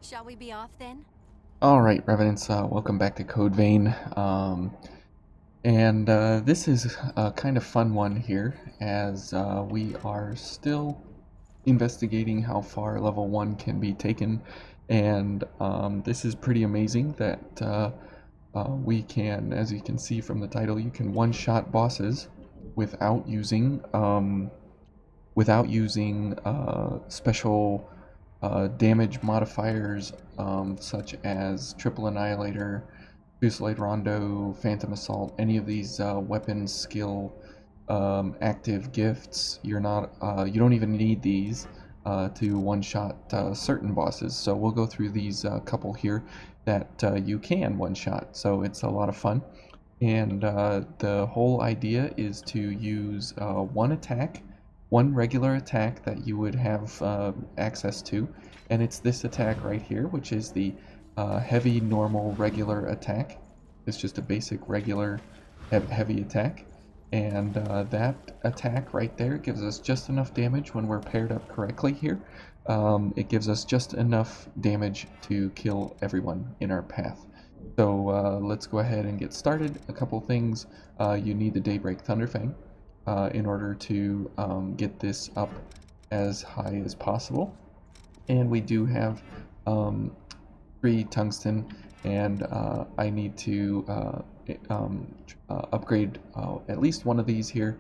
Shall we be off then? Alright, Revenants, welcome back to Code Vein. This is a kind of fun one here, as we are still investigating how far level 1 can be taken, and this is pretty amazing that we can, as you can see from the title, you can one-shot bosses without using special damage modifiers such as Triple Annihilator, Fusillade Rondo, Phantom Assault, any of these weapon skill active gifts. You don't even need these to one-shot certain bosses. So we'll go through these couple here that you can one-shot. So it's a lot of fun. And the whole idea is to use one regular attack that you would have access to, and it's this attack right here, which is the heavy normal regular attack. It's just a basic regular heavy attack, and that attack right there gives us just enough damage when we're paired up correctly here. It gives us just enough damage to kill everyone in our path. So let's go ahead and get started. A couple things. You need the Daybreak Thunderfang in order to get this up as high as possible. And we do have 3 tungsten, and I need to upgrade at least one of these here,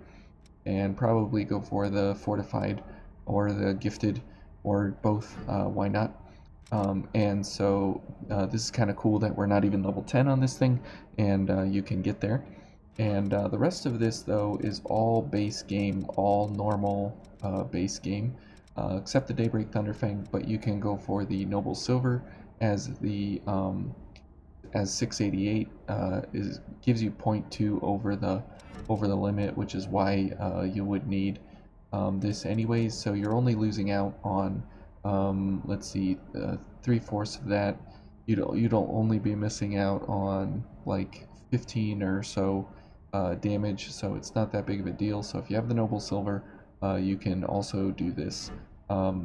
and probably go for the Fortified or the Gifted, or both, why not? This is kind of cool that we're not even level 10 on this thing, and you can get there. And the rest of this, though, is all base game, all normal base game, except the Daybreak Thunderfang, but you can go for the Noble Silver as the as 688 gives you 0.2 over the limit, which is why you would need this anyways. So you're only losing out on let's see, 3/4 of that. You'd only be missing out on like 15 or so damage, so it's not that big of a deal. So if you have the Noble Silver, you can also do this.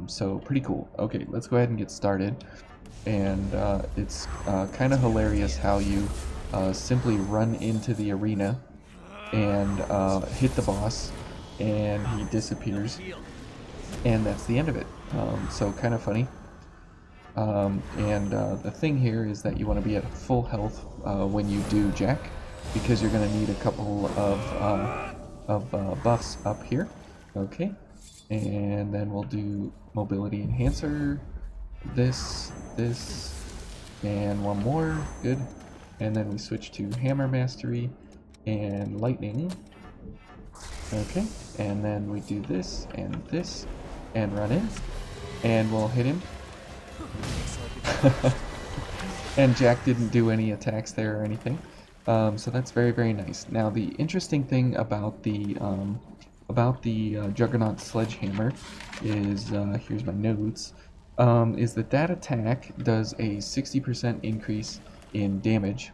So pretty cool. Okay, let's go ahead and get started. And it's kind of hilarious how you simply run into the arena and hit the boss, and he disappears, and that's the end of it. So kind of funny. The thing here is that you want to be at full health when you do Jack, because you're going to need a couple of buffs up here. Okay, and then we'll do Mobility Enhancer, this, and one more. Good. And then we switch to Hammer Mastery and Lightning. Okay, and then we do this, and run in, and we'll hit him. And Jack didn't do any attacks there or anything, so that's very, very nice. Now the interesting thing about the Juggernaut Sledgehammer is, here's my notes, is that attack does a 60% increase in damage.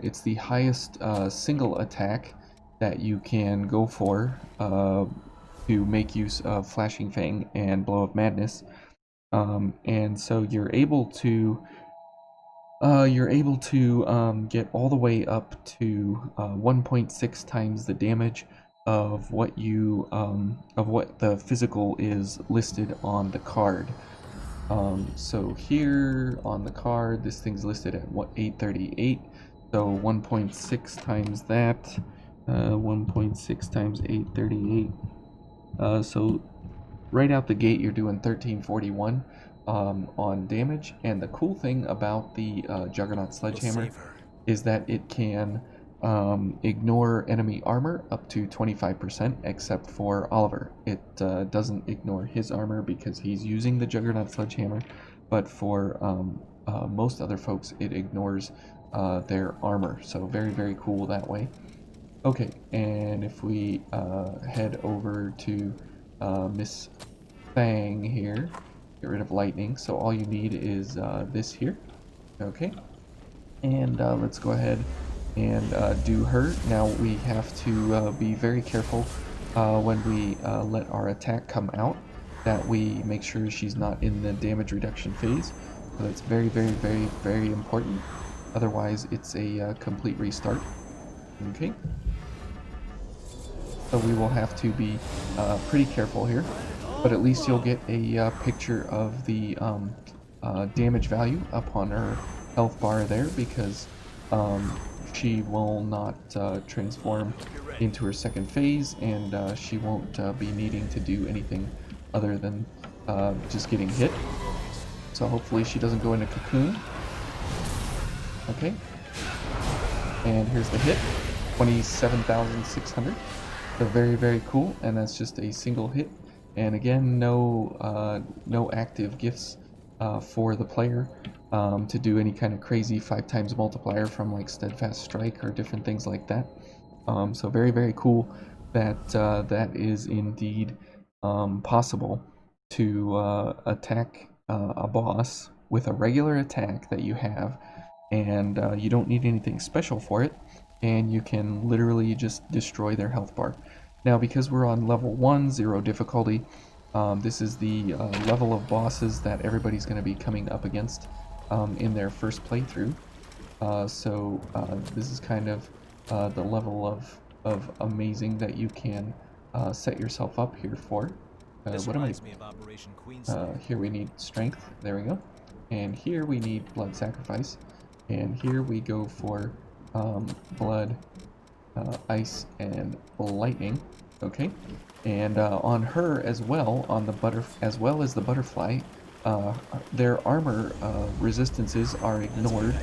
It's the highest single attack that you can go for to make use of Flashing Fang and Blow of Madness. And so you're able to get all the way up to 1.6 times the damage of what the physical is listed on the card. So here on the card, this thing's listed at 838. So 1.6 times that, 1.6 times 838. So right out the gate, you're doing 1341 on damage. And the cool thing about the Juggernaut Sledgehammer is that it can ignore enemy armor up to 25%, except for Oliver. It doesn't ignore his armor because he's using the Juggernaut Sledgehammer, but for most other folks, it ignores their armor. So very, very cool that way. Okay, and if we head over to Miss Fang here, get rid of lightning. So all you need is this here. Okay, and let's go ahead and do her. Now we have to be very careful when we let our attack come out, that we make sure she's not in the damage reduction phase. So that's very, very, very, very important. Otherwise, it's a complete restart. Okay. So we will have to be pretty careful here. But at least you'll get a picture of the damage value up on her health bar there, because she will not transform into her second phase, and she won't be needing to do anything other than just getting hit. So hopefully she doesn't go into cocoon. Okay. And here's the hit. 27,600. So very, very cool, and that's just a single hit. And again, no active gifts for the player to do any kind of crazy 5 times multiplier from like Steadfast Strike or different things like that. So very, very cool that that is indeed possible to attack a boss with a regular attack that you have, and you don't need anything special for it, and you can literally just destroy their health bar. Now, because we're on level 1, 0 difficulty, this is the level of bosses that everybody's going to be coming up against in their first playthrough. So this is kind of the level of amazing that you can set yourself up here for. What am I? Here we need strength. There we go. And here we need blood sacrifice. And here we go for blood, ice, and lightning. Okay. And on her as well, on the as well as the butterfly, their armor resistances are ignored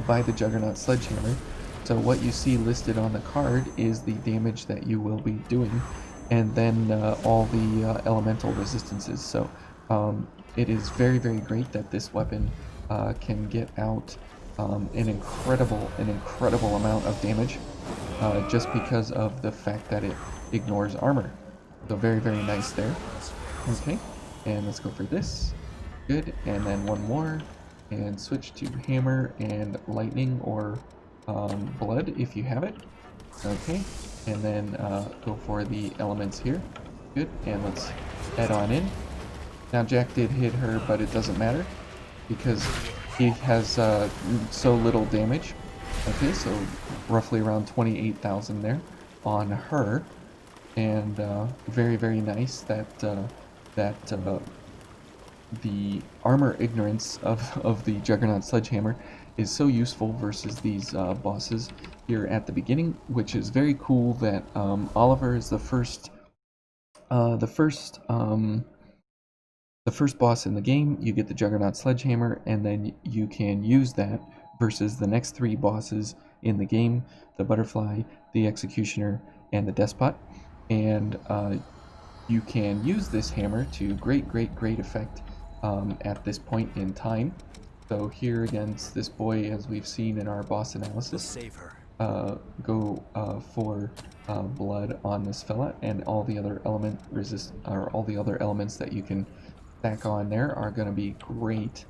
by the Juggernaut Sledgehammer. So what you see listed on the card is the damage that you will be doing, and then all the elemental resistances. So it is very, very great that this weapon can get out an incredible amount of damage just because of the fact that it ignores armor. So very, very nice there. Okay, and let's go for this. Good, and then one more, and switch to hammer and lightning, or blood if you have it. Okay, and then go for the elements here. Good, and let's head on in. Now Jack did hit her, but it doesn't matter because he has so little damage. Okay, so roughly around 28,000 there on her, and very, very nice that the armor ignorance of the Juggernaut Sledgehammer is so useful versus these bosses here at the beginning, which is very cool that Oliver is the first boss in the game. You get the Juggernaut Sledgehammer, and then you can use that versus the next 3 bosses in the game, the Butterfly, the Executioner, and the Despot. And you can use this hammer to great effect at this point in time. So here against this boy, as we've seen in our boss analysis, go for blood on this fella, and all the other all the other elements that you can stack on there are going to be great.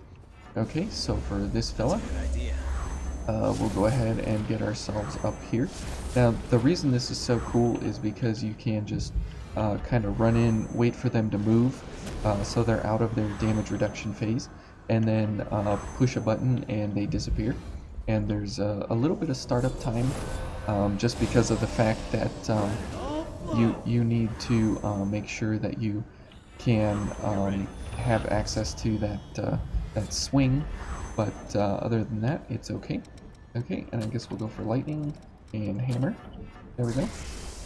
Okay, so for this fella, we'll go ahead and get ourselves up here. Now, the reason this is so cool is because you can just kind of run in, wait for them to move, so they're out of their damage reduction phase, and then push a button and they disappear. And there's a little bit of startup time, just because of the fact that you need to make sure that you can have access to that swing, but other than that, it's okay. Okay, and I guess we'll go for lightning and hammer. There we go.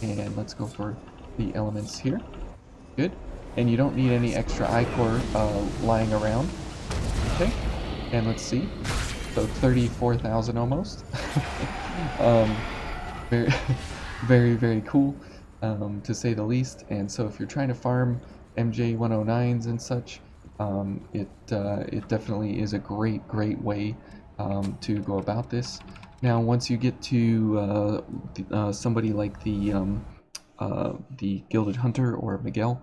And let's go for the elements here. Good. And you don't need any extra ichor lying around. Okay. And let's see. So 34,000 almost. Very, very cool, to say the least. And so if you're trying to farm MJ 109s and such, it definitely is a great way to go about this. Now, once you get to somebody like the Gilded Hunter or Miguel,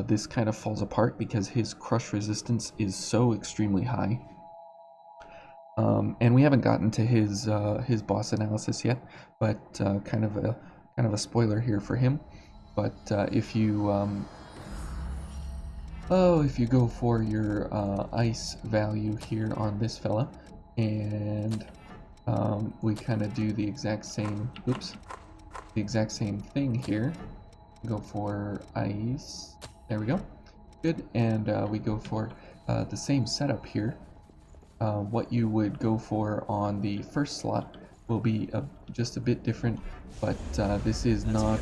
this kind of falls apart because his crush resistance is so extremely high. And we haven't gotten to his boss analysis yet, but kind of a spoiler here for him. But if you Oh, if you go for your ice value here on this fella, and we kind of do the exact same, oops, the exact same thing here. Go for ice. There we go. Good. And we go for the same setup here. What you would go for on the first slot will be just a bit different, but this is not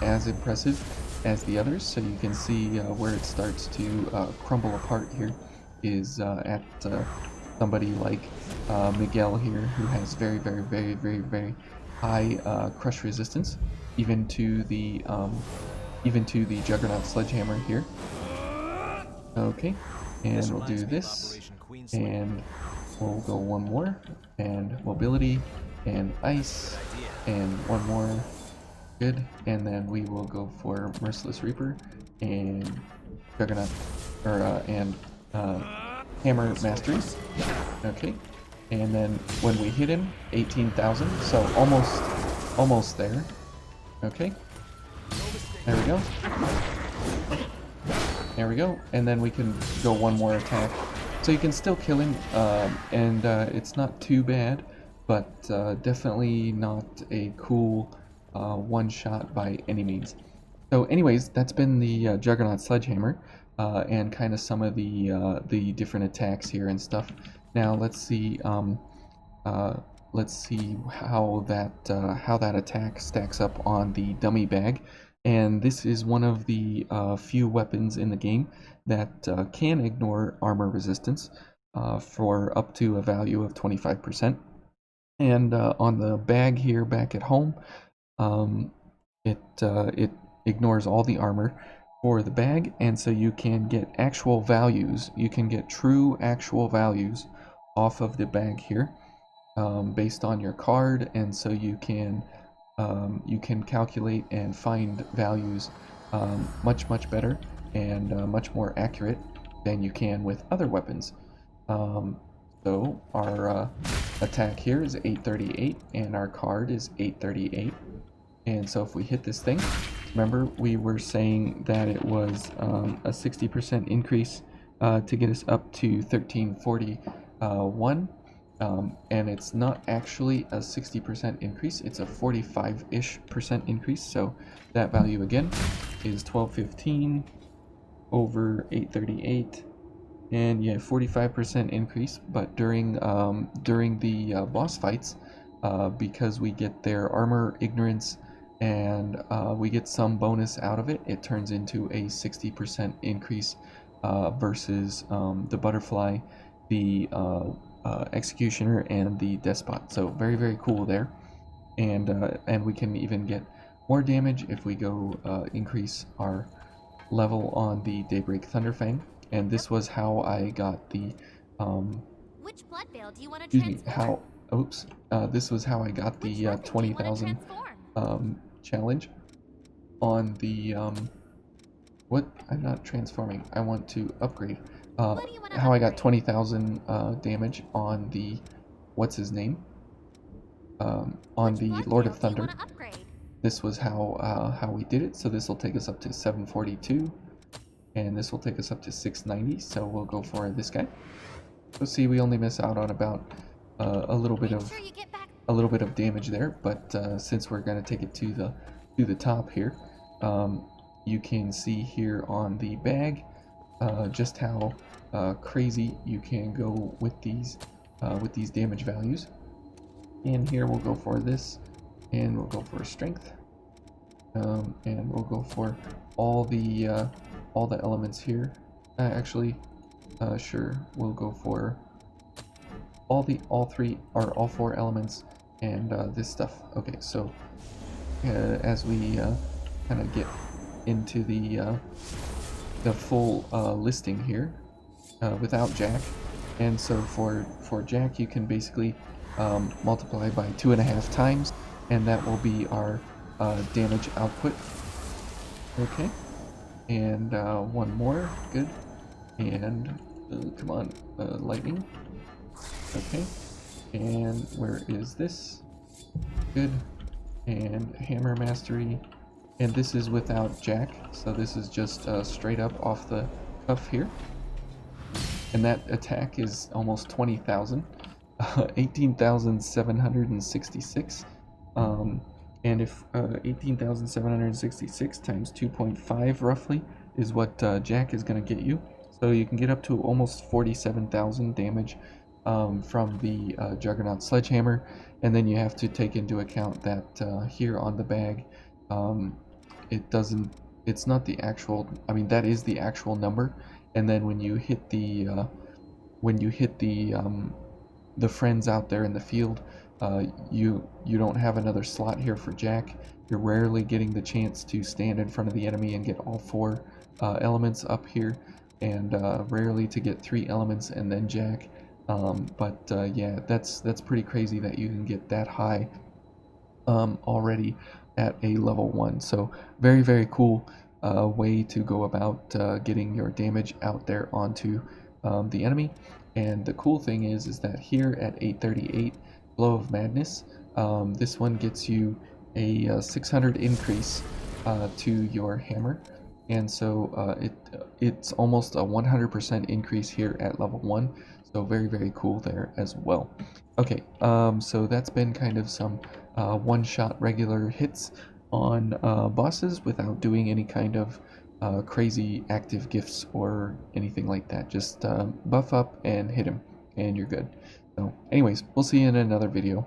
as impressive as the others. So you can see where it starts to crumble apart here is at somebody like Miguel here, who has very high crush resistance, even to the Juggernaut Sledgehammer here. Okay, and we'll do this, and we'll go one more, and mobility, and ice, and one more. Good, and then we will go for Merciless Reaper and Juggernaut, or and Hammer Mastery. Okay, and then when we hit him, 18,000, so almost there. Okay, there we go. There we go, and then we can go one more attack. So you can still kill him, and it's not too bad, but definitely not a cool one-shot by any means. So anyways, that's been the Juggernaut Sledgehammer, and kind of some of the different attacks here and stuff. Now let's see how that attack stacks up on the dummy bag. And this is one of the few weapons in the game that can ignore armor resistance for up to a value of 25%. And on the bag here back at home, it ignores all the armor for the bag, and so you can get actual values. You can get true actual values off of the bag here, based on your card, and so you can calculate and find values much better and much more accurate than you can with other weapons. So our attack here is 838 and our card is 838, and so if we hit this thing, remember we were saying that it was a 60% increase to get us up to 1341. And it's not actually a 60% increase, it's a 45-ish% increase. So that value again is 1215 over 838, and yeah, 45% increase. But during the boss fights, because we get their armor ignorance and we get some bonus out of it, it turns into a 60% increase versus the butterfly, the executioner, and the despot. So very cool there, and we can even get more damage if we go increase our level on the Daybreak Thunderfang. And this was how I got the Which blood veil do you want to excuse me, transform? this was how I got the 20,000 challenge on the what? I'm not transforming. I want to upgrade. What do you want to How I got upgrade? 20,000 damage on the what's his name? On Which the blood Lord veil of do you Thunder. want to upgrade? This was how we did it. So this will take us up to 742, and this will take us up to 690. So we'll go for this guy. So see, we only miss out on about a little bit Make of sure you get back. damage there, but since we're going to take it to the top here, you can see here on the bag just how crazy you can go with these damage values. And here we'll go for this, and we'll go for strength, and we'll go for all the elements here. Actually, sure, we'll go for all four elements and this stuff. Okay, so as we kind of get into the full listing here without Jack, and so for Jack you can basically multiply by 2.5 times, and that will be our damage output. Okay, and one more, good, and come on, lightning. Okay, and where is this? Good, and hammer mastery, and this is without Jack, so this is just straight up off the buff here, and that attack is almost 20,000, 18,766. And if 18,766 times 2.5 roughly is what Jack is going to get you. So you can get up to almost 47,000 damage from the Juggernaut Sledgehammer, and then you have to take into account that here on the bag, it doesn't, it's not the actual, I mean that is the actual number, and then when you hit the the friends out there in the field, you don't have another slot here for Jack. You're rarely getting the chance to stand in front of the enemy and get all 4 elements up here, and rarely to get 3 elements and then Jack. But yeah, that's pretty crazy that you can get that high already at a level 1. So very, very cool way to go about getting your damage out there onto the enemy. And the cool thing is that here at 838 Blow of Madness, this one gets you a 600 increase to your hammer, and so it's almost a 100% increase here at level 1, so very, very cool there as well. Okay, so that's been kind of some one-shot regular hits on bosses without doing any kind of crazy active gifts or anything like that. Just buff up and hit him, and you're good. So anyways, we'll see you in another video.